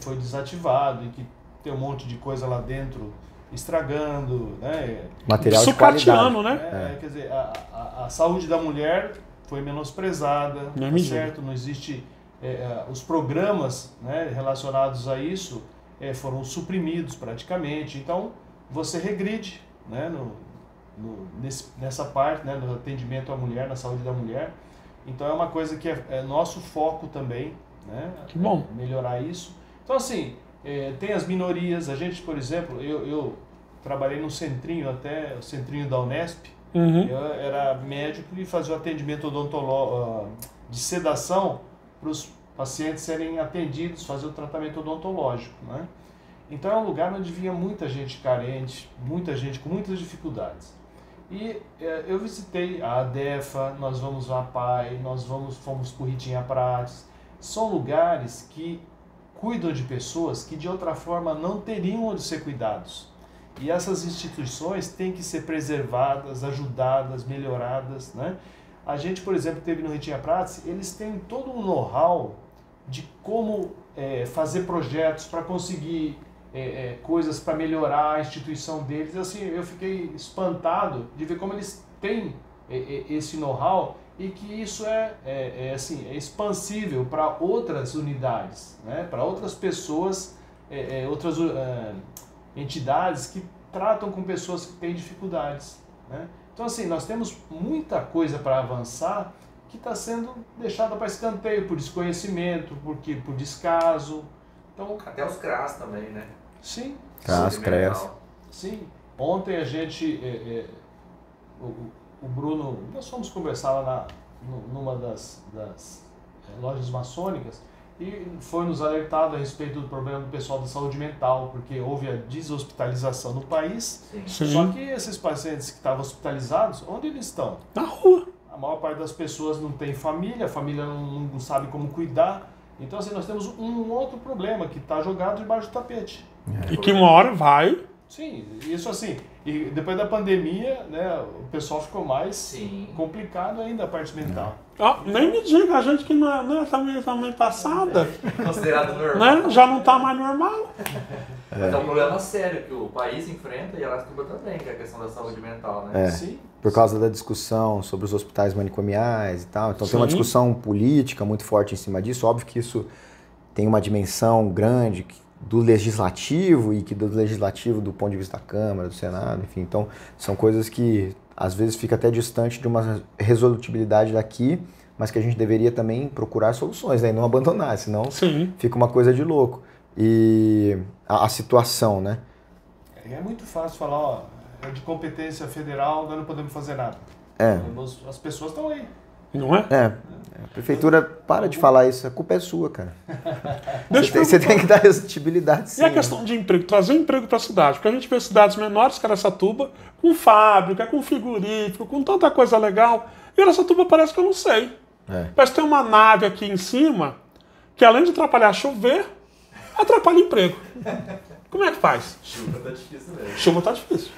foi desativado e que tem um monte de coisa lá dentro estragando, né? Material de Sucateando, qualidade. né? Quer dizer, a saúde da mulher foi menosprezada, Não é tá medida. certo? Não existe... os programas, né, relacionados a isso foram suprimidos praticamente. Então, você regride, né, nessa parte, né, no atendimento à mulher, na saúde da mulher. Então, é uma coisa que é nosso foco também, né? Que bom. Melhorar isso. Então, assim, tem as minorias. A gente, por exemplo, eu trabalhei no centrinho, até o centrinho da Unesp. Eu era médico e fazia o atendimento odontológico de sedação para os pacientes serem atendidos, fazer o tratamento odontológico, né? Então é um lugar onde vinha muita gente carente, muita gente com muitas dificuldades. E eu visitei a ADEFA, nós vamos à PAI, fomos para o Ritinha Prates. São lugares que cuidam de pessoas que de outra forma não teriam onde ser cuidados. E essas instituições têm que ser preservadas, ajudadas, melhoradas, né? A gente, por exemplo, teve no Ritinha Prates, eles têm todo um know-how de como fazer projetos para conseguir coisas para melhorar a instituição deles. Assim, eu fiquei espantado de ver como eles têm esse know-how e que isso é expansível para outras unidades, né? Para outras pessoas, outras entidades que tratam com pessoas que têm dificuldades, né? Então, assim, nós temos muita coisa para avançar que está sendo deixada para escanteio por desconhecimento, por descaso. Então, Até os CRAS também, né? sim. CRAS, CREAS. Sim. Ontem a gente, o Bruno, nós fomos conversar lá numa das lojas maçônicas e foi nos alertado a respeito do problema do pessoal da saúde mental, porque houve a deshospitalização no país. Sim. Só que esses pacientes que estavam hospitalizados, onde eles estão? Na rua. A maior parte das pessoas não tem família, a família não sabe como cuidar. Então, assim, nós temos um outro problema que está jogado debaixo do tapete. E que uma hora vai. Sim, isso assim, e depois da pandemia, né, o pessoal ficou mais Sim. complicado ainda a parte mental. Nem me diga, a gente que não é também passada, Considerado normal. né? Já não tá mais normal. Mas é um problema sério que o país enfrenta e Araçatuba também, que é a questão da saúde mental, né? Sim. Por causa da discussão sobre os hospitais manicomiais e tal. Então tem uma Sim. discussão política muito forte em cima disso. Óbvio que isso tem uma dimensão grande do legislativo e que do legislativo do ponto de vista da Câmara, do Senado, enfim. Então são coisas que às vezes fica até distante de uma resolutibilidade daqui, mas que a gente deveria também procurar soluções, né? E não abandonar, senão Sim. fica uma coisa de louco. E a situação, né? É muito fácil falar, ó, é de competência federal, nós não podemos fazer nada. As pessoas estão aí. Não é? A prefeitura para de falar isso, a culpa é sua, cara. Deixa eu Você tem que dar resolutibilidade, sim. E a questão de emprego, trazer emprego para a cidade, porque a gente vê cidades menores que Araçatuba, com fábrica, com frigorífico, com tanta coisa legal, e Araçatuba parece que eu não sei. Parece que tem uma nave aqui em cima, que além de atrapalhar chover, atrapalha emprego. Como é que faz? Chuva tá difícil mesmo. Chuva tá difícil.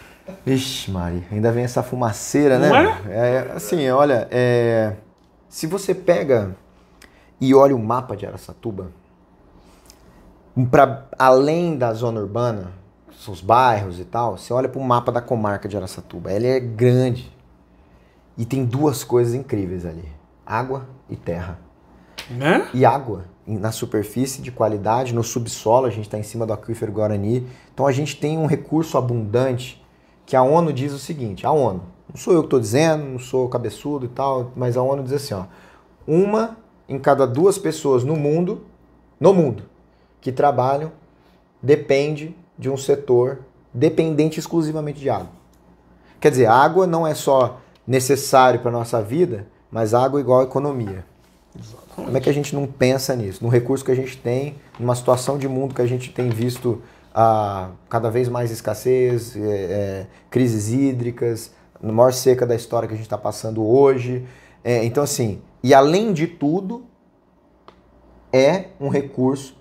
Vixe, Mari, ainda vem essa fumaceira, né? Não é? Assim, olha, se você pega e olha o mapa de Araçatuba, para além da zona urbana, os bairros e tal, você olha para o mapa da comarca de Araçatuba, ela é grande e tem duas coisas incríveis ali, água e terra. Né? E água na superfície de qualidade, no subsolo, a gente está em cima do aquífero Guarani, então a gente tem um recurso abundante que a ONU diz o seguinte, a ONU, não sou eu que estou dizendo, não sou cabeçudo e tal, mas a ONU diz assim, ó, 1 em cada 2 pessoas no mundo que trabalham depende de um setor dependente exclusivamente de água. Quer dizer, água não é só necessário para a nossa vida, mas água é igual a economia. Como é que a gente não pensa nisso? No recurso que a gente tem, numa situação de mundo que a gente tem visto cada vez mais escassez, crises hídricas, a maior seca da história que a gente está passando hoje. Então, assim, e além de tudo, é um recurso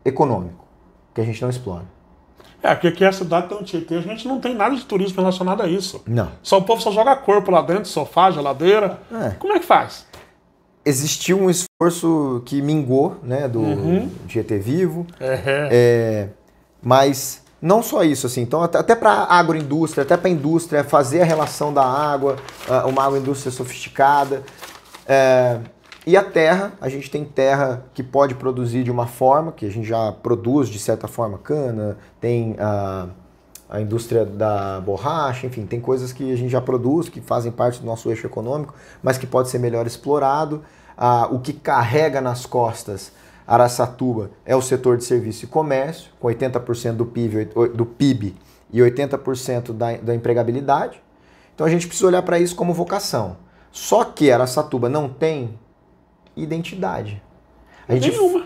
econômico que a gente não explora. Porque aqui a cidade tem um Tietê, a gente não tem nada de turismo relacionado a isso. Não. O povo só joga corpo lá dentro, sofá, geladeira. Como é que faz? Existiu um esforço que mingou, né, do Tietê Vivo, mas não só isso, assim, então até para a agroindústria, até para a indústria fazer a relação da água, uma agroindústria sofisticada, e a terra, a gente tem terra que pode produzir de uma forma, que a gente já produz de certa forma, cana, tem a indústria da borracha, enfim, tem coisas que a gente já produz, que fazem parte do nosso eixo econômico, mas que pode ser melhor explorado. O que carrega nas costas Araçatuba é o setor de serviço e comércio, com 80% do PIB e 80% da empregabilidade. Então a gente precisa olhar para isso como vocação. Só que Araçatuba não tem identidade.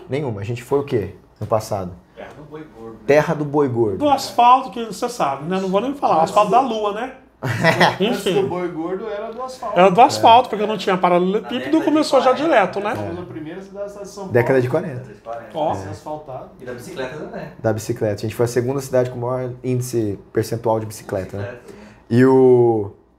Nenhuma. A gente foi o quê no passado? Terra do boi gordo. Terra do boi gordo. Do asfalto, que você sabe, né? Não vou nem falar. O asfalto da lua, né? Antes do boi gordo era do asfalto. Era do asfalto, porque não tinha paralelepípedo e começou já direto, né? Fomos a primeira cidade de São Paulo. Década de 40. Ó. Asfaltado. E da bicicleta também. Da bicicleta. A gente foi a segunda cidade com o maior índice percentual de bicicleta, né? Né? E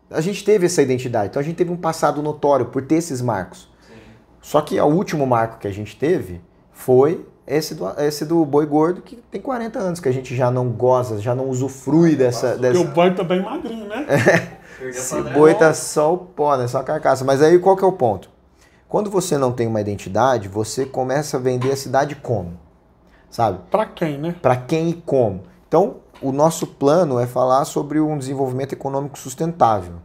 a gente teve essa identidade. Então a gente teve um passado notório por ter esses marcos. Sim. Só que o último marco que a gente teve foi esse do boi gordo, que tem 40 anos, que a gente já não goza, já não usufrui dessa... E o boi tá bem magrinho, né? Esse boi tá só o pó, né? Só a carcaça. Mas aí qual que é o ponto? Quando você não tem uma identidade, você começa a vender a cidade como? Sabe? Pra quem, né? Para quem e como. Então, o nosso plano é falar sobre um desenvolvimento econômico sustentável.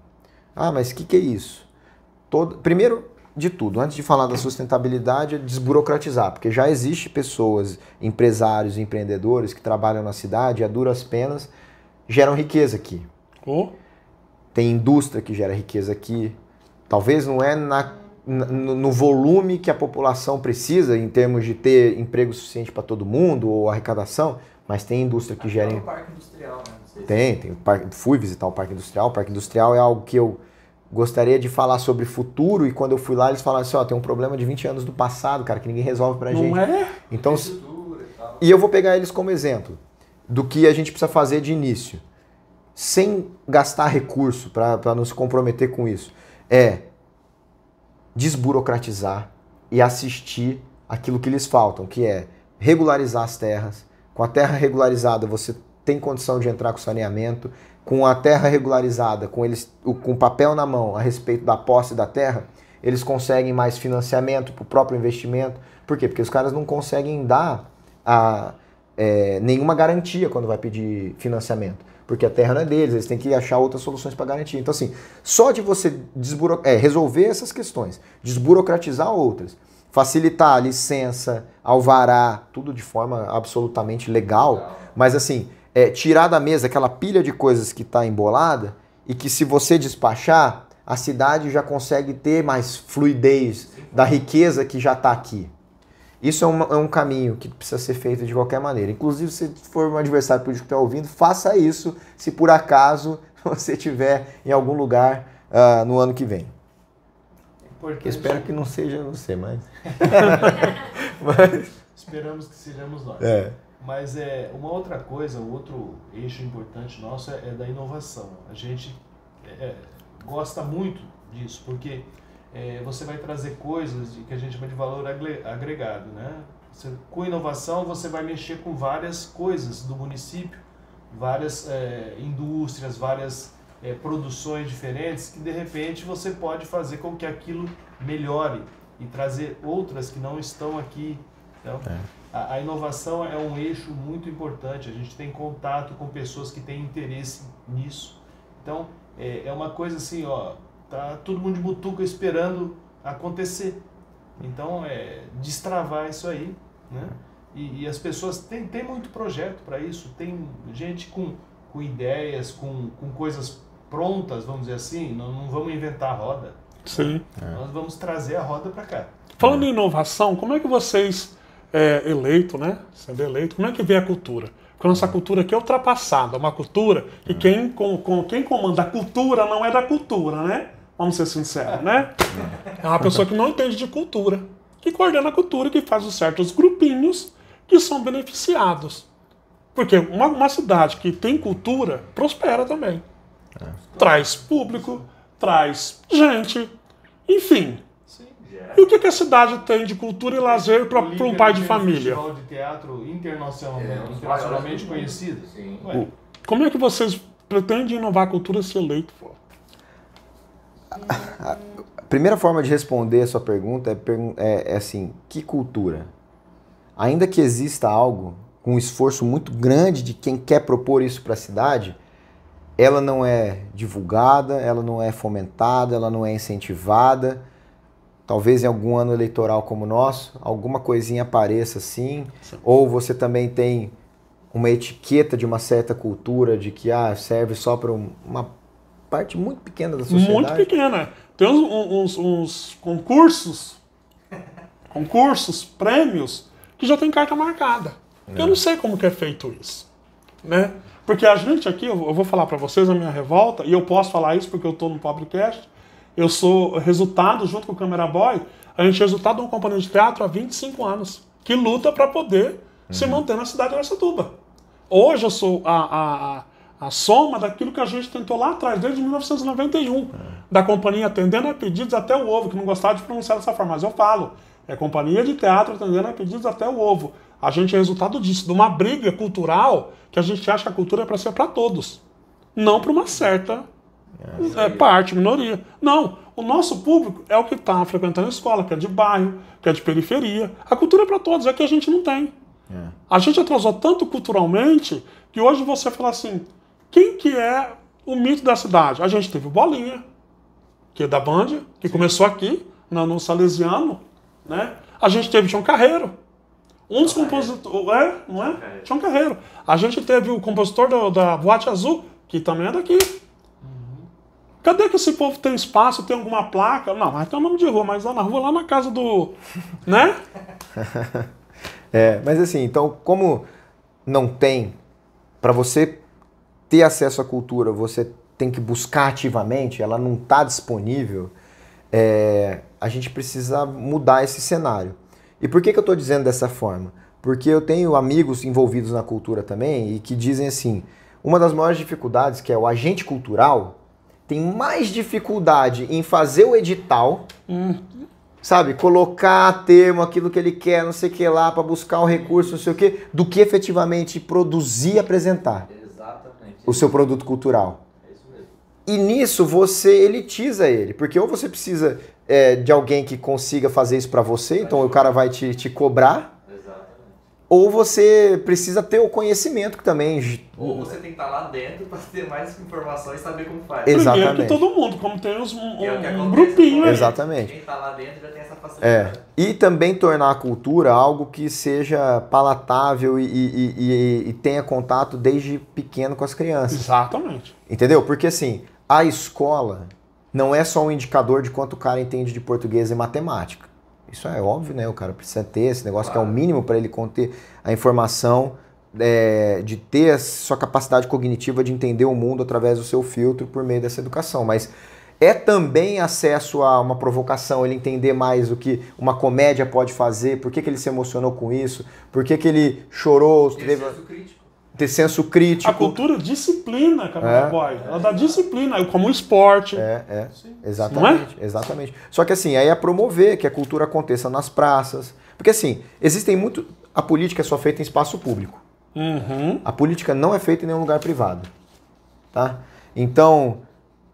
Mas o que é isso? Primeiro de tudo, antes de falar da sustentabilidade, é desburocratizar, porque já existe pessoas, empresários, empreendedores que trabalham na cidade e a duras penas geram riqueza aqui. Tem indústria que gera riqueza aqui. Talvez não é no volume que a população precisa em termos de ter emprego suficiente para todo mundo ou arrecadação, mas tem indústria que gera... Tem o parque industrial, né? Não sei Tem. Fui visitar o Parque Industrial. O Parque Industrial é algo que eu gostaria de falar sobre futuro, e quando eu fui lá eles falaram assim, tem um problema de 20 anos do passado, cara, que ninguém resolve pra gente. Não é? Então, e eu vou pegar eles como exemplo do que a gente precisa fazer de início, sem gastar recurso para não se comprometer com isso. Desburocratizar e assistir aquilo que lhes faltam, que é regularizar as terras. Com a terra regularizada, você tem condição de entrar com saneamento. Com a terra regularizada, com o papel na mão a respeito da posse da terra, eles conseguem mais financiamento para o próprio investimento. Por quê? Porque os caras não conseguem dar nenhuma garantia quando vai pedir financiamento. Porque a terra não é deles, eles têm que achar outras soluções para garantir. Então, assim, só de você resolver essas questões, desburocratizar outras, facilitar a licença, alvará, tudo de forma absolutamente legal, mas assim... tirar da mesa aquela pilha de coisas que está embolada e que se você despachar, a cidade já consegue ter mais fluidez da riqueza que já está aqui. Isso é um caminho que precisa ser feito de qualquer maneira. Inclusive, se for um adversário político que está ouvindo, faça isso se por acaso você estiver em algum lugar no ano que vem. Espero que não seja você, mas... Esperamos que sejamos nós. Mas uma outra coisa, o outro eixo importante nosso é da inovação. A gente gosta muito disso, porque você vai trazer coisas que a gente chama de valor agregado, né? Com inovação você vai mexer com várias coisas do município, várias indústrias, várias produções diferentes, que de repente você pode fazer com que aquilo melhore e trazer outras que não estão aqui. Então, a inovação é um eixo muito importante. A gente tem contato com pessoas que têm interesse nisso. Então, é uma coisa assim, tá todo mundo de butuca esperando acontecer. Então, destravar isso aí, né? E as pessoas têm muito projeto para isso. Tem gente com ideias, com coisas prontas, vamos dizer assim. Não vamos inventar a roda. Sim. Nós vamos trazer a roda para cá. Falando em inovação, como é que vocês eleito, né? Sendo eleito, como é que vê a cultura? Porque a nossa cultura aqui é ultrapassada, é uma cultura que quem comanda a cultura não é da cultura, né? Vamos ser sinceros, né? É uma pessoa que não entende de cultura, que coordena a cultura, que faz os certos grupinhos que são beneficiados. Porque uma cidade que tem cultura prospera também. Traz público, traz gente, enfim. E o que a cidade tem de cultura e lazer para um pai de família? Um festival de teatro internacionalmente conhecido. Sim. Como é que vocês pretendem inovar a cultura se eleito for? A primeira forma de responder a sua pergunta é assim, que cultura? Ainda que exista algo com um esforço muito grande de quem quer propor isso para a cidade, ela não é divulgada, ela não é fomentada, ela não é incentivada. Talvez em algum ano eleitoral como o nosso, alguma coisinha apareça assim, ou você também tem uma etiqueta de uma certa cultura de que serve só para uma parte muito pequena da sociedade. Muito pequena. Tem uns concursos, prêmios, que já tem carta marcada. Eu não sei como que é feito isso, né? Porque a gente aqui, eu vou falar para vocês a minha revolta, e eu posso falar isso porque eu estou no podcast. Eu sou resultado, junto com o Camera Boy, a gente é resultado de uma companhia de teatro há 25 anos, que luta para poder se manter na cidade de Araçatuba. Hoje eu sou a soma daquilo que a gente tentou lá atrás, desde 1991, da companhia atendendo a pedidos até o ovo, que não gostava de pronunciar dessa forma, mas eu falo, é companhia de teatro atendendo a pedidos até o ovo. A gente é resultado disso, de uma briga cultural, que a gente acha que a cultura é para ser para todos, não para uma certa parte, minoria. Não, o nosso público é o que está frequentando a escola, que é de bairro, que é de periferia. A cultura é para todos, é que a gente não tem. A gente atrasou tanto culturalmente que hoje você fala assim, quem que é o mito da cidade? A gente teve o Bolinha, que é da Band, que começou aqui, no Salesiano, né? A gente teve Tião Carreiro, um dos compositores, não é? Tião Carreiro. A gente teve o compositor da Boate Azul, que também é daqui. Cadê que esse povo tem espaço, tem alguma placa? Não, mas tem o nome de rua, mas lá na rua, lá na casa do... né? Mas assim, então, como não tem, para você ter acesso à cultura, você tem que buscar ativamente, ela não está disponível, a gente precisa mudar esse cenário. E por que eu estou dizendo dessa forma? Porque eu tenho amigos envolvidos na cultura também e que dizem assim, uma das maiores dificuldades, que é o agente cultural, tem mais dificuldade em fazer o edital, sabe, colocar a termo, aquilo que ele quer, não sei o que lá, para buscar o recurso, não sei o que, do que efetivamente produzir e apresentar o seu produto cultural. É isso mesmo. E nisso você elitiza ele, porque ou você precisa de alguém que consiga fazer isso para você, então o cara vai te cobrar, ou você precisa ter o conhecimento que também... Ou você tem que estar lá dentro para ter mais informações e saber como faz. Exatamente. Primeiro que todo mundo, como tem um acontece, grupinho aí. Exatamente. Quem está lá dentro já tem essa facilidade. E também tornar a cultura algo que seja palatável e tenha contato desde pequeno com as crianças. Exatamente. Entendeu? Porque assim, a escola não é só um indicador de quanto o cara entende de português e matemática. Isso é óbvio, né? O cara precisa ter esse negócio que é o mínimo para ele conter a informação, de ter a sua capacidade cognitiva de entender o mundo através do seu filtro por meio dessa educação. Mas é também acesso a uma provocação, ele entender mais o que uma comédia pode fazer, por que ele se emocionou com isso, por que ele chorou. Ter senso crítico. A cultura disciplina, Camera Boy. Ela dá disciplina, como um esporte. Exatamente, não é? Exatamente. Só que assim, aí é promover que a cultura aconteça nas praças. Porque assim, existem muito... A política é só feita em espaço público. A política não é feita em nenhum lugar privado. Tá? Então,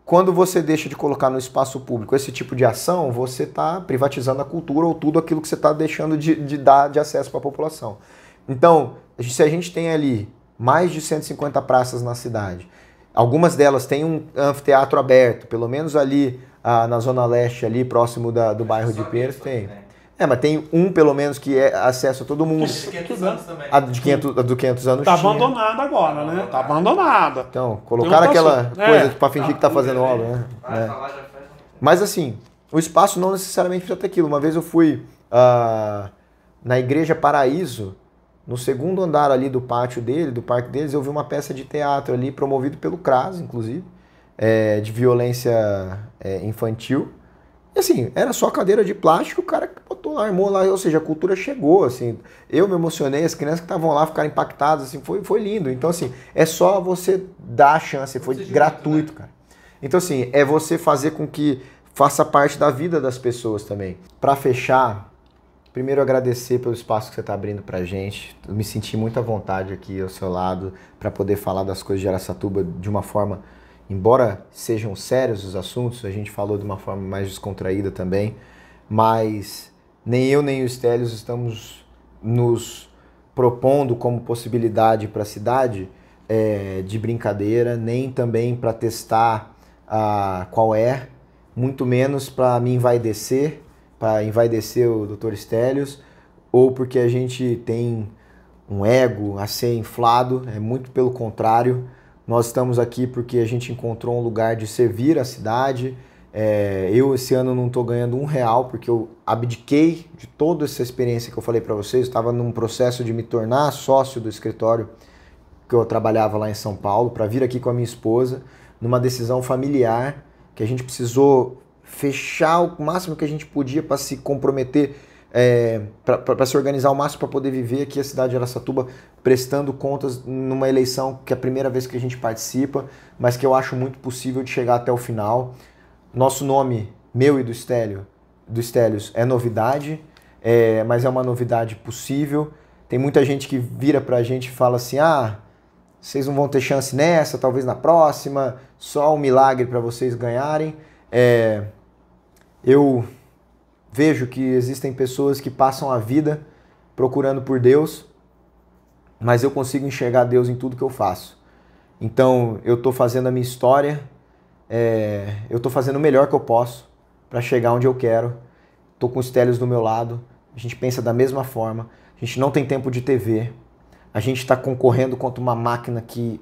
quando você deixa de colocar no espaço público esse tipo de ação, você está privatizando a cultura ou tudo aquilo que você está deixando de dar de acesso para a população. Então, se a gente tem ali mais de 150 praças na cidade, algumas delas têm um anfiteatro aberto, pelo menos ali na Zona Leste, ali próximo do bairro de Pinheiros, tem. Mas tem um, pelo menos, que é acesso a todo mundo. De 500 anos também. A do 500 anos Tá tinha. abandonada agora, né? Tá abandonada. Então, colocaram aquela coisa pra fingir que tá fazendo obra, né? Mas assim, o espaço não necessariamente precisa ter aquilo. Uma vez eu fui na Igreja Paraíso, no segundo andar ali do pátio dele, do parque deles, eu vi uma peça de teatro ali, promovido pelo CRAS, inclusive, de violência infantil. E assim, era só cadeira de plástico, o cara botou lá, armou lá, ou seja, a cultura chegou, assim. Eu me emocionei, as crianças que estavam lá ficaram impactadas, assim, foi lindo. Então, assim, é só você dar a chance, foi gratuito, cara. Então, assim, é você fazer com que faça parte da vida das pessoas também. Para fechar, primeiro agradecer pelo espaço que você está abrindo pra gente. Eu me senti muito à vontade aqui ao seu lado para poder falar das coisas de Araçatuba de uma forma, embora sejam sérios os assuntos, a gente falou de uma forma mais descontraída também, mas nem eu nem o Stelios estamos nos propondo como possibilidade para a cidade de brincadeira, nem também para testar qual é, muito menos para me envaidecer o Dr. Stelios, ou porque a gente tem um ego a ser inflado, é muito pelo contrário. Nós estamos aqui porque a gente encontrou um lugar de servir a cidade. Eu esse ano não estou ganhando R$1 porque eu abdiquei de toda essa experiência que eu falei para vocês. Eu estava num processo de me tornar sócio do escritório que eu trabalhava lá em São Paulo, para vir aqui com a minha esposa, numa decisão familiar que a gente precisou fechar o máximo que a gente podia para se comprometer, para se organizar o máximo para poder viver aqui a cidade de Araçatuba, prestando contas numa eleição que é a primeira vez que a gente participa, mas que eu acho muito possível de chegar até o final. Nosso nome, meu e do Stelios, é novidade, mas é uma novidade possível. Tem muita gente que vira pra gente e fala assim, vocês não vão ter chance nessa, talvez na próxima, só um milagre para vocês ganharem. Eu vejo que existem pessoas que passam a vida procurando por Deus, mas eu consigo enxergar Deus em tudo que eu faço. Então, eu estou fazendo a minha história, eu estou fazendo o melhor que eu posso para chegar onde eu quero. Estou com os Stelios do meu lado, a gente pensa da mesma forma, a gente não tem tempo de TV, a gente está concorrendo contra uma máquina que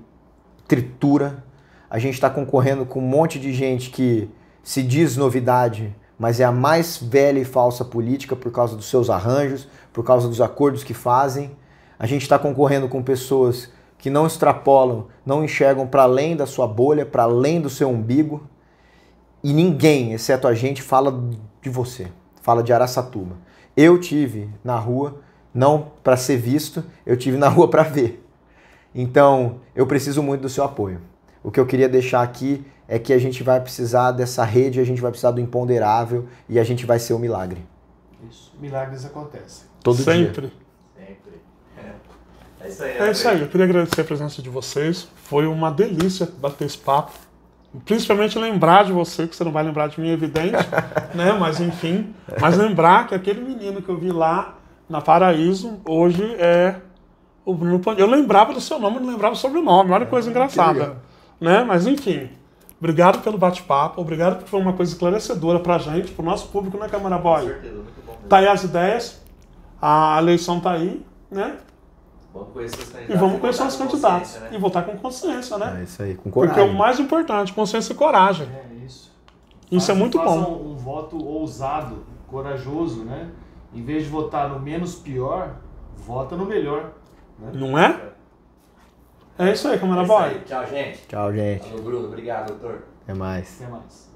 tritura, a gente está concorrendo com um monte de gente que se diz novidade, mas é a mais velha e falsa política por causa dos seus arranjos, por causa dos acordos que fazem. A gente está concorrendo com pessoas que não extrapolam, não enxergam para além da sua bolha, para além do seu umbigo. E ninguém, exceto a gente, fala de você, fala de Araçatuba. Eu tive na rua, não para ser visto, eu tive na rua para ver. Então, eu preciso muito do seu apoio. O que eu queria deixar aqui é que a gente vai precisar dessa rede, a gente vai precisar do imponderável e a gente vai ser o milagre. Isso, milagres acontecem. Todo dia. Sempre. É isso aí. É isso aí. Eu queria agradecer a presença de vocês. Foi uma delícia bater esse papo. Principalmente lembrar de você, que você não vai lembrar de mim, é evidente, né? Mas enfim. Mas lembrar que aquele menino que eu vi lá na Paraíso, hoje é o Bruno Pandini. Eu lembrava do seu nome, não lembrava o sobrenome. Olha que coisa engraçada. Né? Mas enfim. Obrigado pelo bate-papo, obrigado porque foi uma coisa esclarecedora pra gente, pro nosso público, né, Câmara Boy? Com certeza, muito bom mesmo. Tá aí as ideias, a eleição tá aí, né? Vamos conhecer os candidatos. E vamos conhecer os votar com candidatos. consciência, né? E votar com consciência, né? É isso aí, com coragem. Porque é o mais importante, consciência e coragem. É isso. Isso é muito façam bom. um voto ousado, corajoso, né? Em vez de votar no menos pior, vota no melhor. Né? Não é? É isso aí, Câmara Boy. Tchau, gente. Tchau, gente. Falou, Bruno. Obrigado, doutor. Até mais. Até mais.